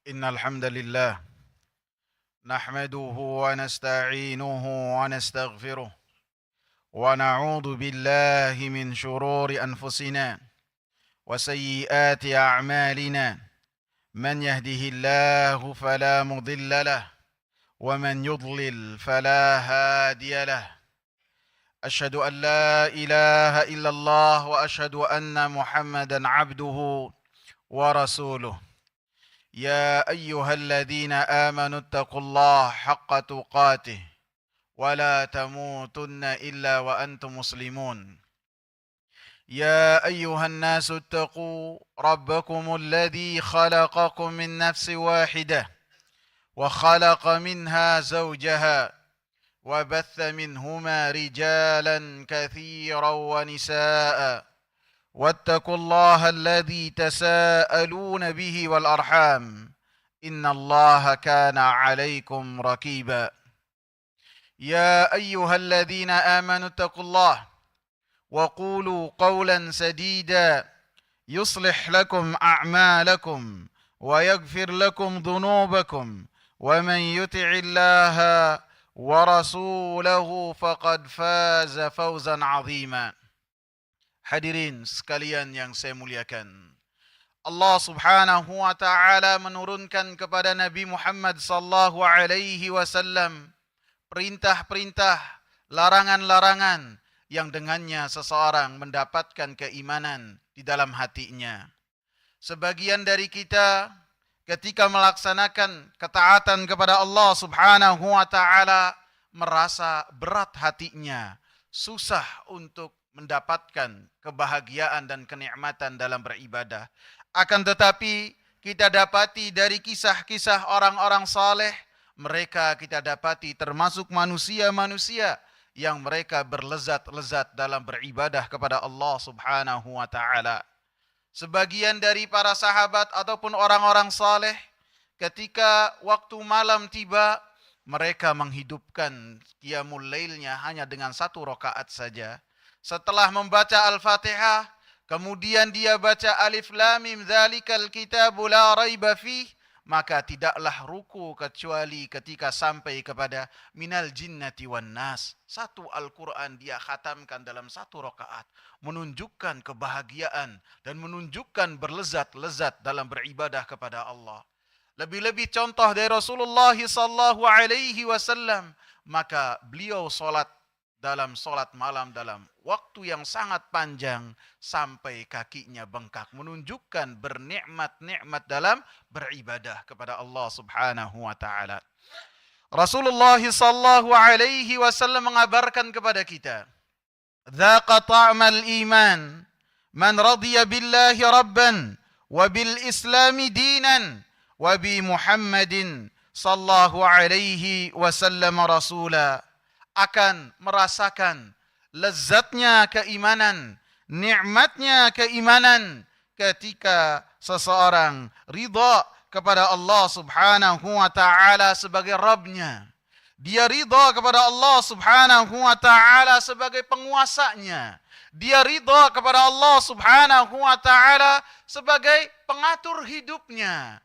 إن الحمد لله نحمده ونستعينه ونستغفره ونعوذ بالله من شرور أنفسنا وسيئات أعمالنا من يهده الله فلا مضل له ومن يضلل فلا هادي له أشهد أن لا إله إلا الله وأشهد أن محمدا عبده ورسوله يا أيها الذين آمنوا اتقوا الله حق تقاته ولا تموتن إلا وأنتم مسلمون يا أيها الناس اتقوا ربكم الذي خلقكم من نفس واحدة وخلق منها زوجها وبث منهما رجالا كثيرا ونساء واتقوا الله الذي تساءلون به والأرحام إن الله كان عليكم رقيبا يا أيها الذين آمنوا اتقوا الله وقولوا قولا سديدا يصلح لكم أعمالكم ويغفر لكم ذنوبكم ومن يطع الله ورسوله فقد فاز فوزا عظيما. Hadirin sekalian yang saya muliakan, Allah Subhanahu wa taala menurunkan kepada Nabi Muhammad sallallahu alaihi wasallam perintah-perintah, larangan-larangan yang dengannya seseorang mendapatkan keimanan di dalam hatinya. Sebagian dari kita ketika melaksanakan ketaatan kepada Allah Subhanahu wa taala merasa berat hatinya, susah untuk mendapatkan kebahagiaan dan kenikmatan dalam beribadah. Akan tetapi kita dapati dari kisah-kisah orang-orang saleh, mereka kita dapati termasuk manusia-manusia yang mereka berlezat-lezat dalam beribadah kepada Allah Subhanahu wa taala. Sebagian dari para sahabat ataupun orang-orang saleh ketika waktu malam tiba, mereka menghidupkan qiyamul lailnya hanya dengan 1 rakaat saja. Setelah membaca Al-Fatihah, kemudian dia baca Alif Lam Mim Dzalikal Kitabu La Raiba Fih, maka tidaklah ruku kecuali ketika sampai kepada Minal Jinnati wan Nas. 1 Al-Quran dia khatamkan dalam 1 rakaat, menunjukkan kebahagiaan dan menunjukkan berlezat-lezat dalam beribadah kepada Allah. Lebih-lebih contoh dari Rasulullah sallallahu alaihi wasallam, maka beliau salat dalam solat malam dalam waktu yang sangat panjang sampai kakinya bengkak, menunjukkan bernikmat-nikmat dalam beribadah kepada Allah Subhanahu wa taala. Rasulullah sallallahu alaihi wasallam mengabarkan kepada kita, "Dzaqa ta'mal iman man radiya billahi rabban wa bil islami dinan wa bi Muhammadin sallallahu alaihi wasallam rasula." Akan merasakan lezatnya keimanan, nikmatnya keimanan ketika seseorang ridha kepada Allah Subhanahu wa taala sebagai Rabbnya. Dia ridha kepada Allah Subhanahu wa taala sebagai penguasanya. Dia ridha kepada Allah Subhanahu wa taala sebagai pengatur hidupnya.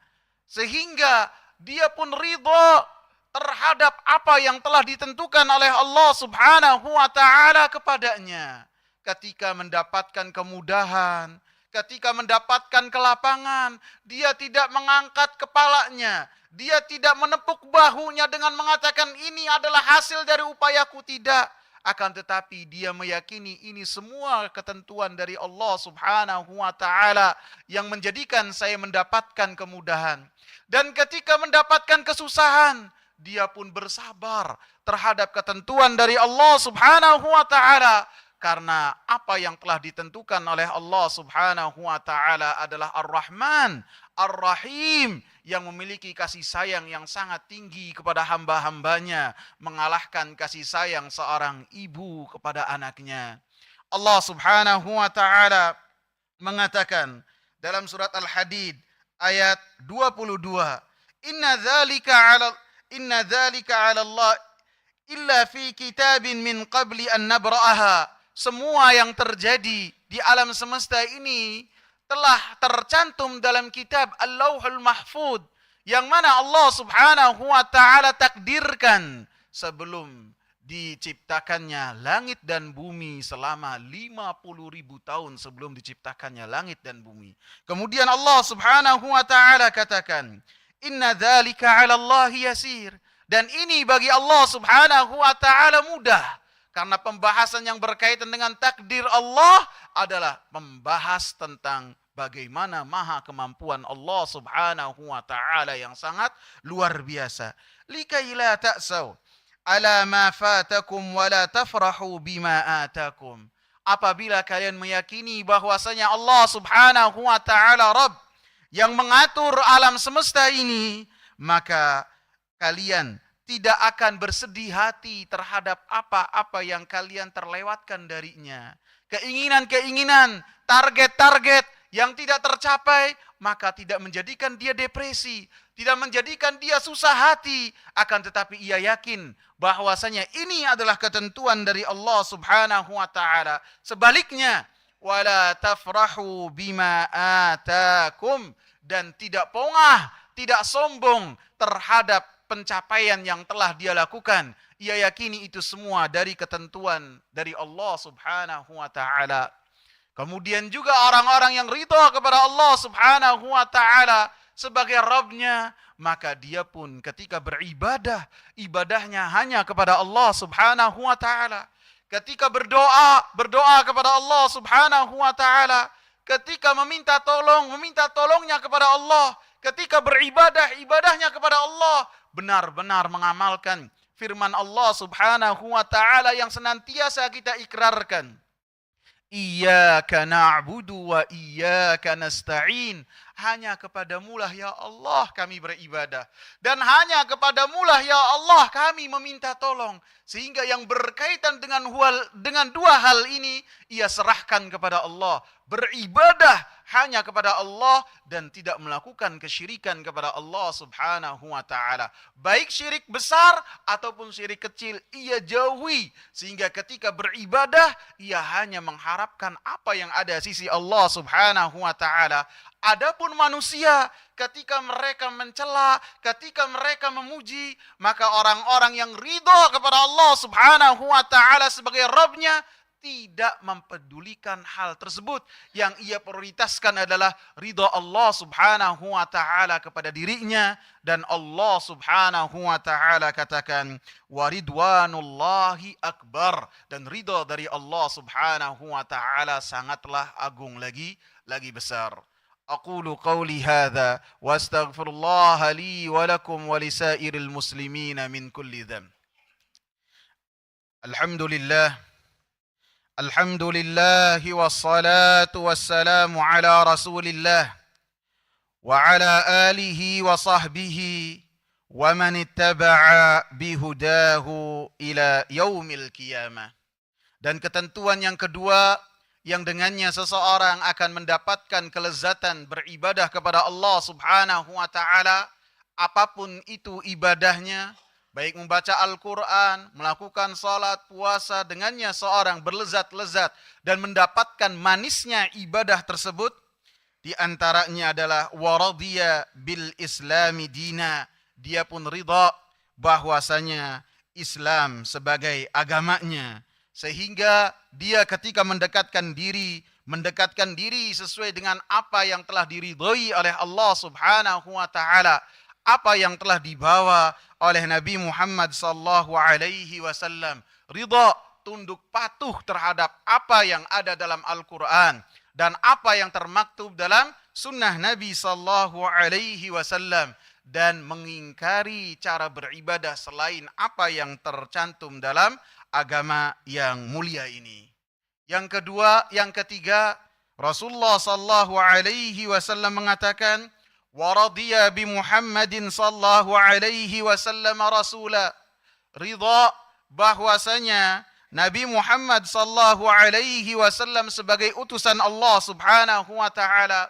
Sehingga dia pun ridha terhadap apa yang telah ditentukan oleh Allah Subhanahu wa taala kepadanya. Ketika mendapatkan kemudahan, ketika mendapatkan kelapangan, dia tidak mengangkat kepalanya, dia tidak menepuk bahunya dengan mengatakan ini adalah hasil dari upayaku, tidak. Akan tetapi dia meyakini ini semua ketentuan dari Allah Subhanahu wa taala yang menjadikan saya mendapatkan kemudahan. Dan ketika mendapatkan kesusahan, dia pun bersabar terhadap ketentuan dari Allah Subhanahu wa taala, karena apa yang telah ditentukan oleh Allah Subhanahu wa taala adalah Ar-Rahman, Ar-Rahim, yang memiliki kasih sayang yang sangat tinggi kepada hamba-hambanya, mengalahkan kasih sayang seorang ibu kepada anaknya. Allah Subhanahu wa taala mengatakan dalam surat Al-Hadid ayat 22, Inna dzalika 'ala Allah illa fi kitabin min qabli an nabra'aha. Semua yang terjadi di alam semesta ini telah tercantum dalam kitab Al-Lauhul Mahfud yang mana Allah Subhanahu wa taala takdirkan sebelum diciptakannya langit dan bumi selama 50.000 tahun sebelum diciptakannya langit dan bumi. Kemudian Allah Subhanahu wa taala katakan, "Inna dzalika 'ala Allah yasir." Dan ini bagi Allah Subhanahu wa taala mudah. Karena pembahasan yang berkaitan dengan takdir Allah adalah membahas tentang bagaimana maha kemampuan Allah Subhanahu wa taala yang sangat luar biasa. Likai la ta'saw ala ma fatakum wa la tafrahu bima atakum. Apabila kalian meyakini bahwasanya Allah Subhanahu wa taala Rabb yang mengatur alam semesta ini, maka kalian tidak akan bersedih hati terhadap apa-apa yang kalian terlewatkan darinya. Keinginan-keinginan, target-target yang tidak tercapai, maka tidak menjadikan dia depresi, tidak menjadikan dia susah hati, akan tetapi ia yakin bahwasanya ini adalah ketentuan dari Allah Subhanahu wa taala. Sebaliknya, wala tafrahu bima atakum, dan tidak pongah, tidak sombong terhadap pencapaian yang telah dia lakukan. Ia yakini itu semua dari ketentuan dari Allah Subhanahu wa taala. Kemudian juga orang-orang yang ridha kepada Allah Subhanahu wa taala sebagai Rabbnya, maka dia pun ketika beribadah, ibadahnya hanya kepada Allah Subhanahu wa taala. Ketika berdoa kepada Allah Subhanahu wa taala. Ketika meminta tolongnya kepada Allah. Ketika beribadah, ibadahnya kepada Allah. Benar-benar mengamalkan firman Allah Subhanahu wa taala yang senantiasa kita ikrarkan. Iyyaka na'budu wa iyyaka nasta'in. Hanya kepadamulah ya Allah kami beribadah. Dan hanya kepadamulah ya Allah kami meminta tolong. Sehingga yang berkaitan dengan dua hal ini, ia serahkan kepada Allah. Beribadah hanya kepada Allah dan tidak melakukan kesyirikan kepada Allah Subhanahu wa taala. Baik syirik besar ataupun syirik kecil, ia jauhi. Sehingga ketika beribadah, ia hanya mengharapkan apa yang ada sisi Allah Subhanahu wa taala. Adapun manusia, ketika mereka mencela, ketika mereka memuji, maka orang-orang yang ridha kepada Allah Subhanahu wa taala sebagai Rabbnya tidak mempedulikan hal tersebut. Yang ia prioritaskan adalah ridha Allah Subhanahu wa taala kepada dirinya, dan Allah Subhanahu wa taala katakan waridwanullahi akbar, dan ridha dari Allah Subhanahu wa taala sangatlah agung lagi besar. أقول قولي هذا وأستغفر الله لي ولكم ولسائر المسلمين من كل ذنب. الحمد لله والصلاة والسلام على رسول الله وعلى آله وصحبه ومن اتبع بهداه إلى يوم القيامة. Dan ketentuan yang kedua, yang dengannya seseorang akan mendapatkan kelezatan beribadah kepada Allah Subhanahu wa taala, apapun itu ibadahnya, baik membaca Al-Quran, melakukan salat, puasa, dengannya seorang berlezat-lezat dan mendapatkan manisnya ibadah tersebut. Di antaranya adalah waradiya bil islami dina, dia pun ridha bahwasanya Islam sebagai agamanya. Sehingga dia ketika mendekatkan diri sesuai dengan apa yang telah diridhoi oleh Allah Subhanahu wa taala, apa yang telah dibawa oleh Nabi Muhammad sallallahu alaihi wasallam, ridha, tunduk patuh terhadap apa yang ada dalam Al-Qur'an dan apa yang termaktub dalam sunnah Nabi sallallahu alaihi wasallam, dan mengingkari cara beribadah selain apa yang tercantum dalam agama yang mulia ini. Yang ketiga, Rasulullah sallallahu alaihi wasallam mengatakan, wa radiya bi Muhammadin sallallahu alaihi wasallam rasula. Ridha bahwasanya Nabi Muhammad sallallahu alaihi wasallam sebagai utusan Allah Subhanahu wa taala,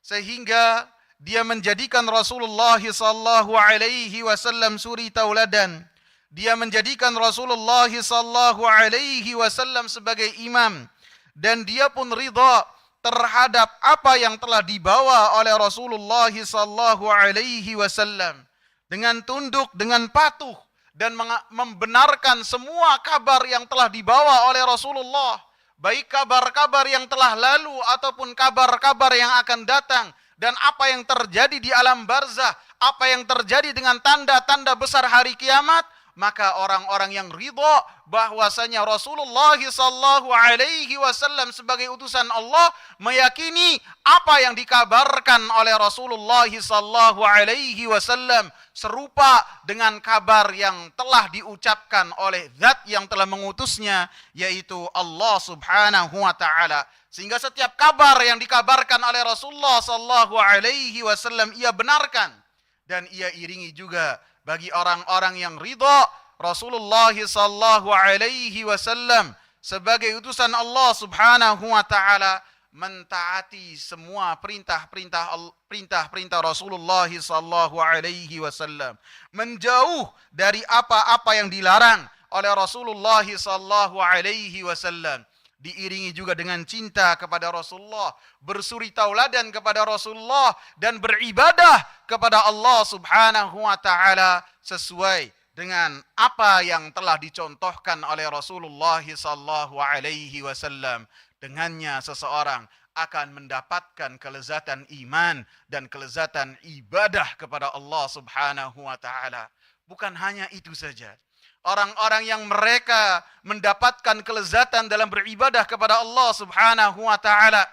sehingga dia menjadikan Rasulullah sallallahu alaihi wasallam suri tauladan. Dia menjadikan Rasulullah sallallahu alaihi wasallam sebagai imam, dan dia pun ridha terhadap apa yang telah dibawa oleh Rasulullah sallallahu alaihi wasallam, dengan tunduk, dengan patuh, dan membenarkan semua kabar yang telah dibawa oleh Rasulullah, baik kabar-kabar yang telah lalu ataupun kabar-kabar yang akan datang, dan apa yang terjadi di alam barzah, apa yang terjadi dengan tanda-tanda besar hari kiamat, maka orang-orang yang ridha bahwasanya Rasulullah sallallahu alaihi wasallam sebagai utusan Allah meyakini apa yang dikabarkan oleh Rasulullah sallallahu alaihi wasallam serupa dengan kabar yang telah diucapkan oleh zat yang telah mengutusnya, yaitu Allah Subhanahu wa taala. Sehingga setiap kabar yang dikabarkan oleh Rasulullah sallallahu alaihi wasallam ia benarkan dan ia iringi juga bagi orang-orang yang ridha Rasulullah sallallahu alaihi wasallam sebagai utusan Allah Subhanahu wa taala, mentaati semua perintah-perintah Rasulullah sallallahu alaihi wasallam, menjauh dari apa-apa yang dilarang oleh Rasulullah sallallahu alaihi wasallam, diiringi juga dengan cinta kepada Rasulullah, bersuri tauladan kepada Rasulullah, dan beribadah kepada Allah Subhanahu wa taala sesuai dengan apa yang telah dicontohkan oleh Rasulullah sallallahu alaihi wasallam. Dengannya seseorang akan mendapatkan kelezatan iman dan kelezatan ibadah kepada Allah Subhanahu wa taala. Bukan hanya itu saja. Orang-orang yang mereka mendapatkan kelezatan dalam beribadah kepada Allah Subhanahu wa taala,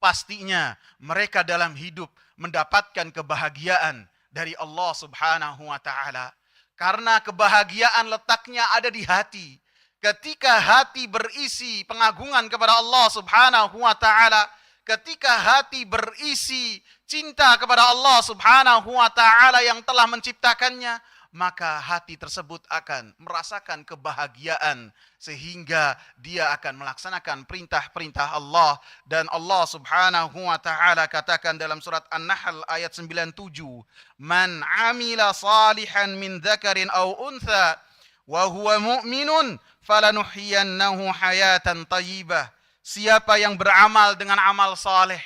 pastinya mereka dalam hidup mendapatkan kebahagiaan dari Allah Subhanahu wa taala. Karena kebahagiaan letaknya ada di hati. Ketika hati berisi pengagungan kepada Allah Subhanahu wa taala, ketika hati berisi cinta kepada Allah Subhanahu wa taala yang telah menciptakannya, maka hati tersebut akan merasakan kebahagiaan sehingga dia akan melaksanakan perintah-perintah Allah. Dan Allah Subhanahu wa taala katakan dalam surat An-Nahl ayat 97, "Man 'amila salihan min dzakarin aw untha wa huwa mu'minun falanuhyiyannahu hayatan thayyibah." Siapa yang beramal dengan amal saleh,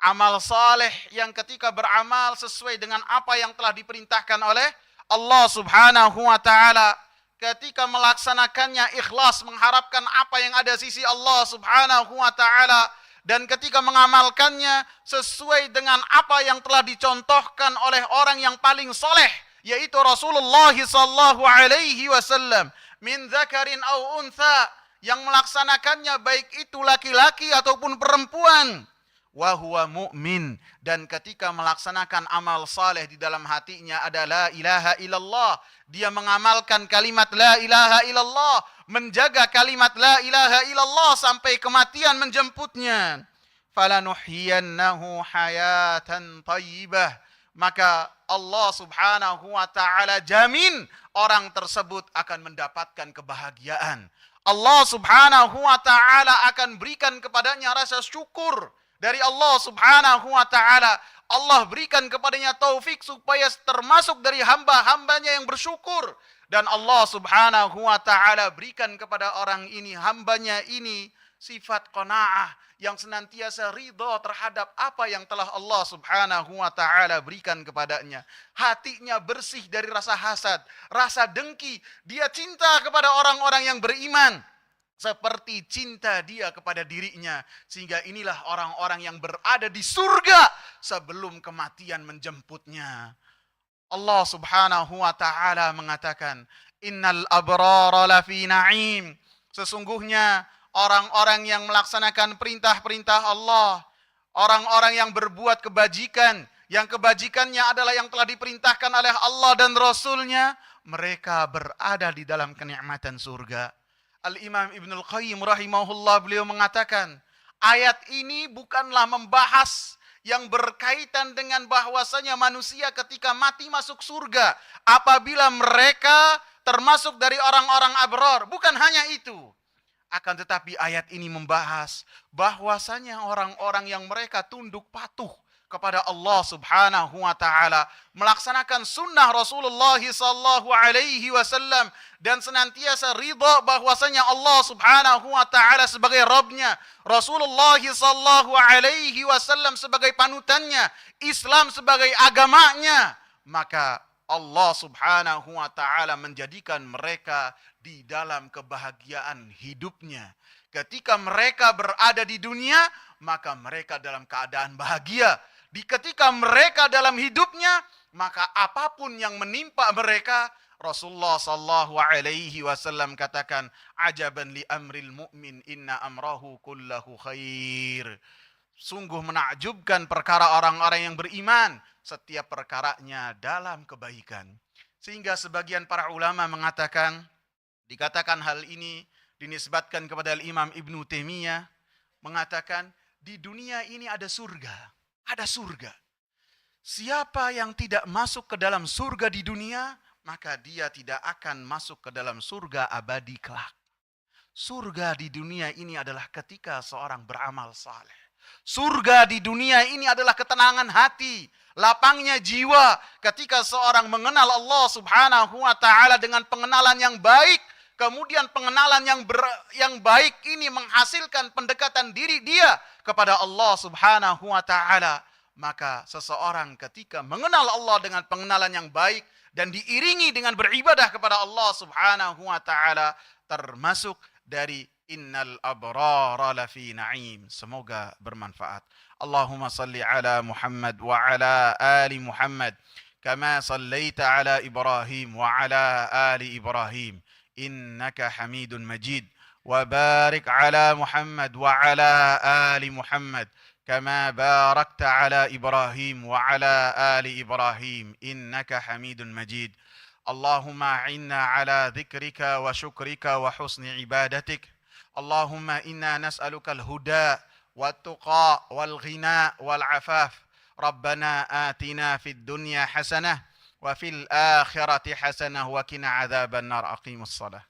amal saleh yang ketika beramal sesuai dengan apa yang telah diperintahkan oleh Allah Subhanahu wa taala, ketika melaksanakannya ikhlas mengharapkan apa yang ada sisi Allah Subhanahu wa taala, dan ketika mengamalkannya sesuai dengan apa yang telah dicontohkan oleh orang yang paling soleh, yaitu Rasulullah sallallahu alaihi wasallam, min dzakarin aw untha, yang melaksanakannya baik itu laki-laki ataupun perempuan, wa huwa mu'min, dan ketika melaksanakan amal saleh di dalam hatinya ada la ilaha illallah, dia mengamalkan kalimat la ilaha illallah, menjaga kalimat la ilaha illallah sampai kematian menjemputnya, falanuhyiyannahu hayatan thayyibah, maka Allah Subhanahu wa taala jamin orang tersebut akan mendapatkan kebahagiaan. Allah Subhanahu wa taala akan berikan kepadanya rasa syukur dari Allah Subhanahu wa taala. Allah berikan kepadanya taufik supaya termasuk dari hamba-hambanya yang bersyukur. Dan Allah Subhanahu wa taala berikan kepada orang ini, hambanya ini, sifat qanaah, yang senantiasa ridha terhadap apa yang telah Allah Subhanahu wa taala berikan kepadanya. Hatinya bersih dari rasa hasad, rasa dengki. Dia cinta kepada orang-orang yang beriman seperti cinta dia kepada dirinya. Sehingga inilah orang-orang yang berada di surga sebelum kematian menjemputnya. Allah Subhanahu wa taala mengatakan, "Innal abrara lafi na'im." Sesungguhnya orang-orang yang melaksanakan perintah-perintah Allah, orang-orang yang berbuat kebajikan, yang kebajikannya adalah yang telah diperintahkan oleh Allah dan Rasulnya, mereka berada di dalam kenikmatan surga. Al-Imam Ibnul Qayyim rahimahullah, beliau mengatakan, ayat ini bukanlah membahas yang berkaitan dengan bahwasanya manusia ketika mati masuk surga apabila mereka termasuk dari orang-orang abrar. Bukan hanya itu. Akan tetapi ayat ini membahas bahwasanya orang-orang yang mereka tunduk patuh kepada Allah Subhanahu wa taala, melaksanakan sunnah Rasulullah sallallahu alaihi wasallam dan senantiasa ridha bahwasanya Allah Subhanahu wa taala sebagai Rabbnya, Rasulullah sallallahu alaihi wasallam sebagai panutannya, Islam sebagai agamanya, maka Allah Subhanahu wa taala menjadikan mereka di dalam kebahagiaan hidupnya. Ketika mereka berada di dunia, maka mereka dalam keadaan bahagia. Ketika mereka dalam hidupnya, maka apapun yang menimpa mereka, Rasulullah sallallahu alaihi wasallam katakan, ajaban li amril mu'min inna amrahu kullahu khair. Sungguh menakjubkan perkara orang-orang yang beriman, setiap perkaranya dalam kebaikan. Sehingga sebagian para ulama mengatakan, dikatakan hal ini dinisbatkan kepada Imam Ibnu Taimiyah, mengatakan di dunia ini ada surga. Ada surga. Siapa yang tidak masuk ke dalam surga di dunia, maka dia tidak akan masuk ke dalam surga abadi kelak. Surga di dunia ini adalah ketika seorang beramal saleh. Surga di dunia ini adalah ketenangan hati, lapangnya jiwa ketika seorang mengenal Allah Subhanahu wa taala dengan pengenalan yang baik. Kemudian pengenalan yang baik ini menghasilkan pendekatan diri dia kepada Allah Subhanahu wa taala. Maka seseorang ketika mengenal Allah dengan pengenalan yang baik dan diiringi dengan beribadah kepada Allah Subhanahu wa taala, termasuk dari innal abrara lafi na'im. Semoga bermanfaat. Allahumma salli ala Muhammad wa ala ali Muhammad kama sallaita ala Ibrahim wa ala ali Ibrahim innaka Hamidun Majid, wa barik ala Muhammad wa ala ali Muhammad kama barakta ala Ibrahim wa ala ali Ibrahim innaka Hamidun Majid. Allahumma a'inna ala dhikrika wa syukrika wa husni ibadatik. Allahumma inna nas'aluka al-huda wat-tuqa wal-ghina wal-'afaf. Rabbana atina fid dunya hasanah wa fil akhirati hasanah wa qina adzaban nar. Aqimus shalah.